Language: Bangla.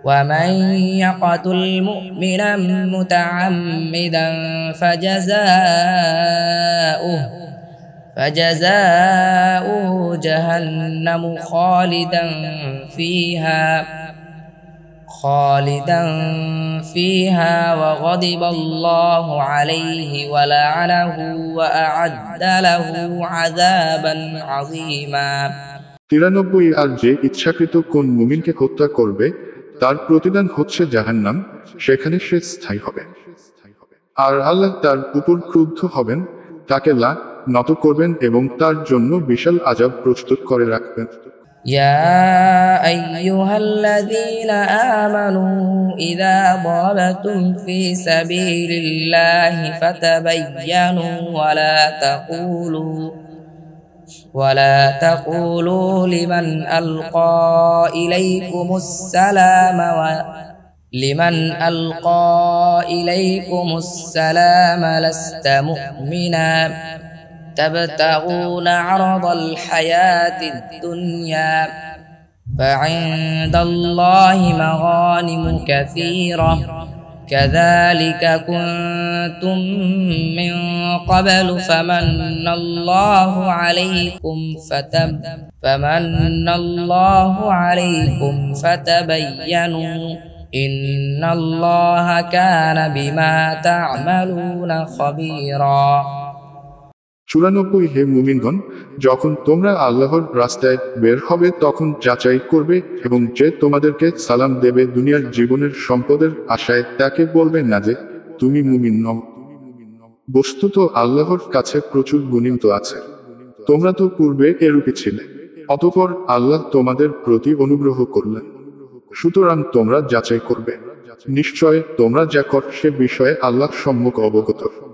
ومن يقتل مؤمنا متعمدا فجزاؤه جهنم خالدا فيها وغضب الله عليه ولعنه وأعد له عذابا عظيما 93 আর যে ইচ্ছাকৃত কোন মুমিনকে হত্যা করবে তার প্রতিদান হচ্ছে জাহান্নাম, সেখানে সে স্থায়ী হবে। আর আল্লাহ তার উপর ক্রুদ্ধ হবেন, তাকে নত করবেন এবং তার জন্য বিশাল আযাব প্রস্তুত করে রাখবেন। يا أيها الذين آمنوا إذا ضربتم في سبيل الله فتبينوا ولا تقولوا لمن ألقى إليكم السلام لست مؤمنا تبتغون عرض الحياة الدنيا فعند الله مغانم كثيرة كذلك كنتم من قبل فمن الله عليكم فتبينوا إن الله كان بما تعملون خبيرا 94 হে মুমিনগণ, যখন তোমরা আল্লাহর রাস্তায় বের হবে তখন যাচাই করবে এবং যে তোমাদেরকে সালাম দেবে দুনিয়ার জীবনের সম্পদের আশায় তাকে বলবে না যে তুমি মুমিন নও। বস্তুত আল্লাহর কাছে প্রচুর গনিমত আছে, তোমরা তো পূর্বে এরূপই ছিলে, অতঃপর আল্লাহ তোমাদের প্রতি অনুগ্রহ করলেন। সুতরাং তোমরা যাচাই করবে, নিশ্চয় তোমরা যা কর সে বিষয়ে আল্লাহ সম্যক অবগত।